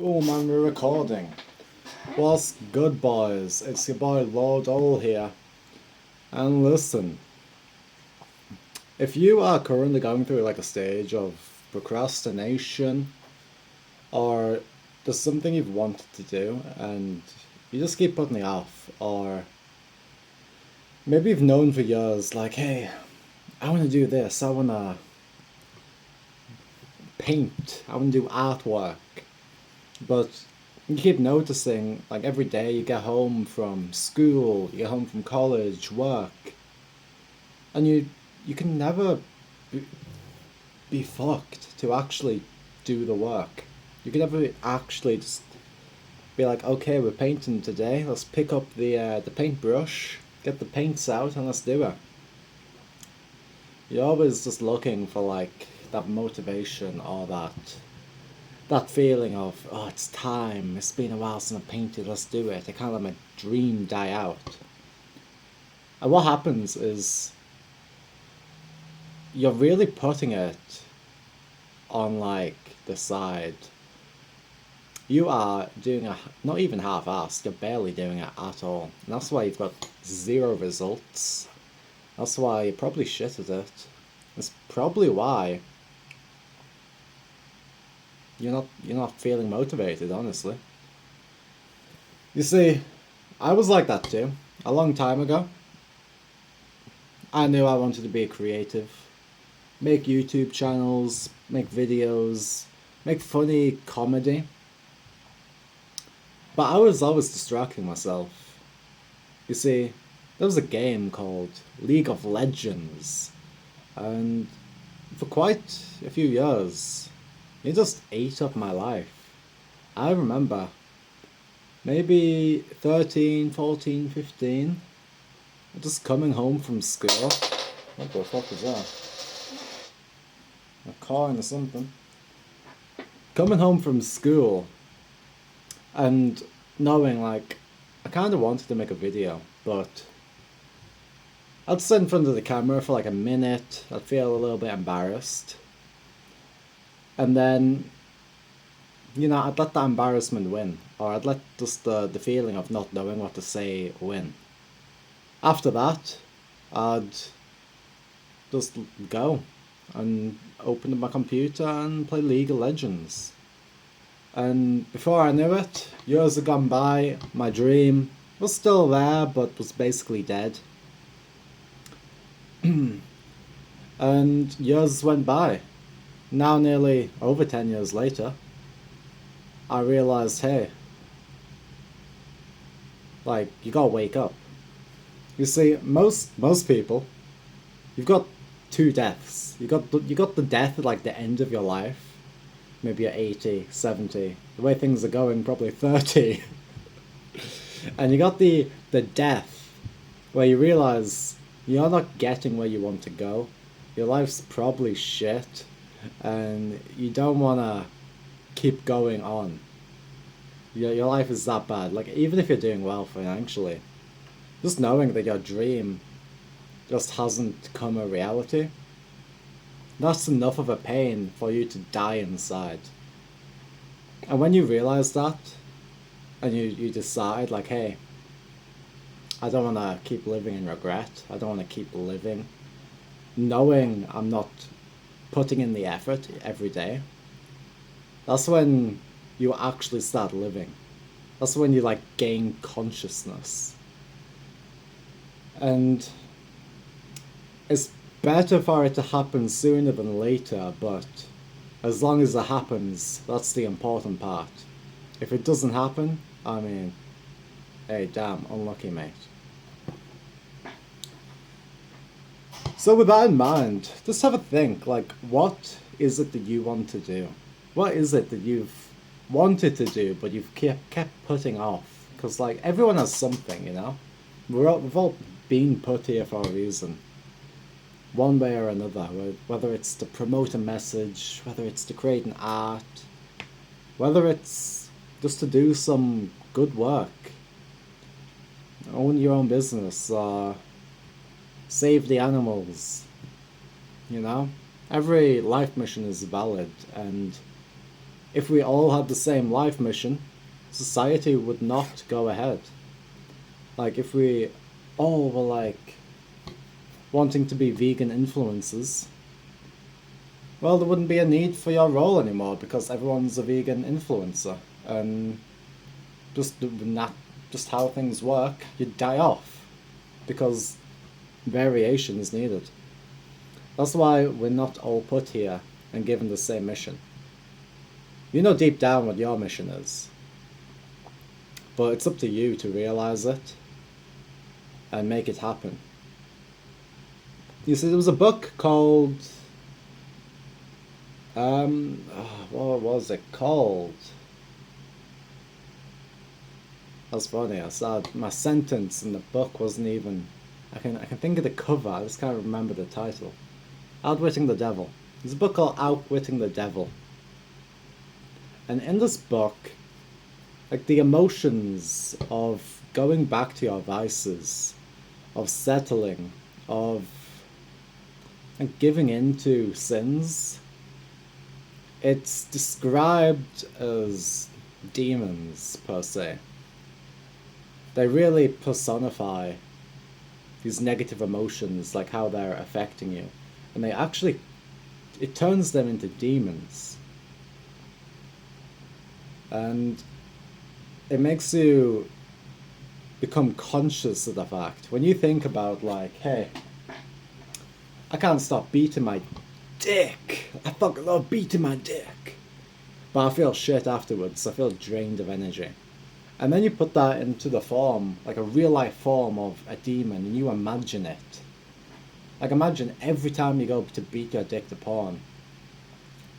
Oh man, we're recording. What's good, boys? It's your boy Lord Ole here. And listen, if you are currently going through like a stage of procrastination, or there's something you've wanted to do and you just keep putting it off, or maybe you've known for years, like, hey, I want to do this, I want to paint, I want to do artwork, but you keep noticing, like every day you get home from school, you get home from college, work, and you can never be, be fucked to actually do the work. You can never actually just be like, okay, we're painting today. Let's pick up the paintbrush, get the paints out, and let's do it. You're always just looking for like that motivation or that feeling of, oh, it's time, it's been a while since I painted, let's do it. It kind of let my dream die out. And what happens is you're really putting it on like the side. You are doing a not even half-assed, you're barely doing it at all. And that's why you've got zero results. That's why you're probably shit at it. It's probably why you're not feeling motivated, honestly. You see, I was like that too. A long time ago. I knew I wanted to be creative. Make YouTube channels, make videos, make funny comedy. But I was always distracting myself. You see, there was a game called League of Legends, and for quite a few years, it just ate up my life. I remember maybe 13, 14, 15, just coming home from school. What the fuck is that? A car or something. Coming home from school and knowing like I kind of wanted to make a video, but I'd sit in front of the camera for like a minute, I'd feel a little bit embarrassed, and then I'd let that embarrassment win, or I'd let just the feeling of not knowing what to say win. After that, I'd just go and open up my computer and play League of Legends. And before I knew it, years had gone by, my dream was still there, but was basically dead. And years went by. Now, nearly over 10 years later, I realized, hey, like, you gotta wake up. You see, most people, you've got two deaths. You got the death at like the end of your life. Maybe you're 80, 70. The way things are going, probably 30. And you got the death where you realize you're not getting where you want to go. Your life's probably shit, and you don't want to keep going on. Your life is that bad. Like, even if you're doing well financially, just knowing that your dream just hasn't come a reality, that's enough of a pain for you to die inside. And when you realize that, and you decide, like, hey, I don't want to keep living in regret, I don't want to keep living knowing I'm not putting in the effort every day, that's when you actually start living. That's when you, like, gain consciousness. And it's better for it to happen sooner than later, but as long as it happens, that's the important part. If it doesn't happen, I mean, hey, damn, unlucky, mate. So with that in mind, just have a think, like, what is it that you want to do? What is it that you've wanted to do, but you've kept putting off? Because, like, everyone has something, we've all been put here for a reason. One way or another, whether it's to promote a message, whether it's to create an art, whether it's just to do some good work, own your own business, save the animals, Every life mission is valid, and if we all had the same life mission, society would not go ahead. Like, if we all were like wanting to be vegan influencers, well, there wouldn't be a need for your role anymore because everyone's a vegan influencer. And just how things work, you'd die off because variation is needed. That's why we're not all put here and given the same mission. You know deep down what your mission is, but it's up to you to realize it and make it happen. You see, there was a book called what was it called? That's funny. I saw my sentence in the book wasn't even. I can think of the cover. I just can't remember the title. Outwitting the Devil. There's a book called Outwitting the Devil. And in this book, like the emotions of going back to your vices, of settling, of like, giving in to sins, it's described as demons per se. They really personify these negative emotions, like how they're affecting you. And they actually, it turns them into demons. And it makes you become conscious of the fact. When you think about like, hey, I can't stop beating my dick. I fucking love beating my dick. But I feel shit afterwards. I feel drained of energy. And then you put that into the form, like a real life form of a demon, and you imagine it. Like imagine every time you go to beat your dick to porn,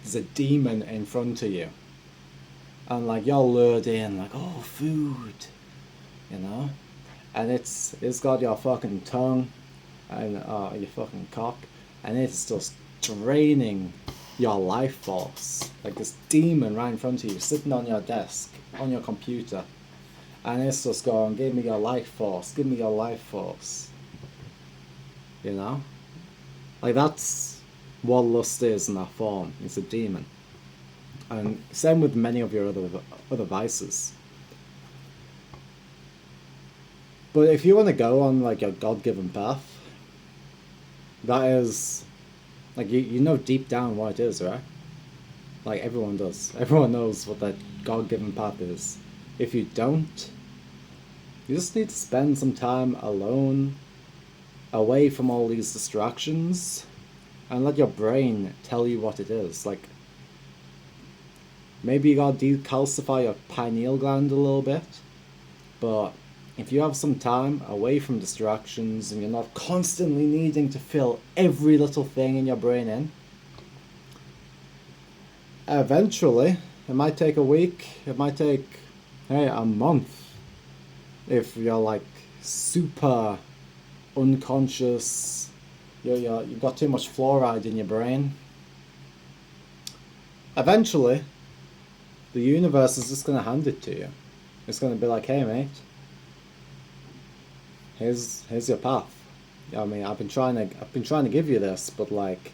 there's a demon in front of you. And like you're lured in, like, oh, food, you know? And it's got your fucking tongue and your fucking cock, and it's just draining your life force. Like this demon right in front of you, sitting on your desk, on your computer. And it's just going, give me your life force, give me your life force. You know? Like that's what lust is in that form. It's a demon. And same with many of your other vices. But if you want to go on like your God-given path, that is, like you know deep down what it is, right? Like everyone does. Everyone knows what that God-given path is. If you don't, you just need to spend some time alone, away from all these distractions, and let your brain tell you what it is. Like, maybe you gotta decalcify your pineal gland a little bit, but if you have some time away from distractions and you're not constantly needing to fill every little thing in your brain in, eventually, it might take a week, it might take, hey, a month, if you're like super unconscious, you've got too much fluoride in your brain. Eventually, the universe is just going to hand it to you. It's going to be like, hey mate, here's your path. I mean, I've been trying to give you this, but like,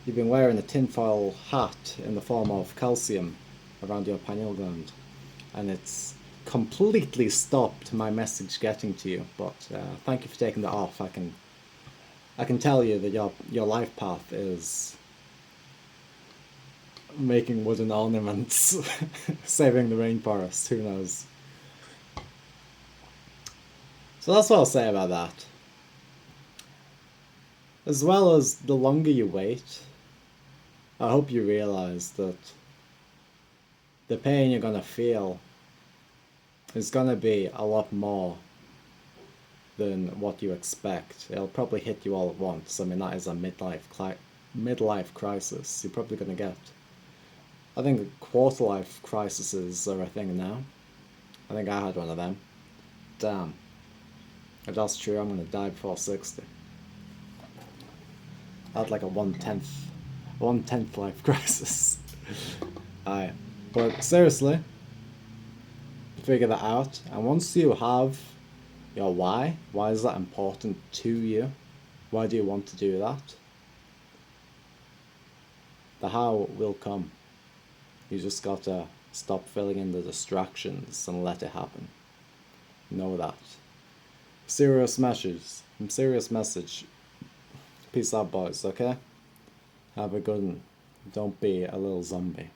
you've been wearing a tinfoil hat in the form of calcium around your pineal gland, and it's completely stopped my message getting to you. But thank you for taking that off. I can tell you that your life path is making wooden ornaments, saving the rainforest. Who knows? So that's what I'll say about that. As well as the longer you wait, I hope you realize that the pain you're gonna feel is gonna be a lot more than what you expect. It'll probably hit you all at once. I mean, that is a midlife crisis you're probably gonna get. I think quarter life crises are a thing now. I think I had one of them. Damn. If that's true, I'm gonna die before 60. I had like a 1/10 life crisis. Aye. But seriously, figure that out. And once you have your why is that important to you? Why do you want to do that? The how will come. You just gotta stop filling in the distractions and let it happen. Know that. Serious message. Serious message. Peace out, boys, okay? Have a good one. Don't be a little zombie.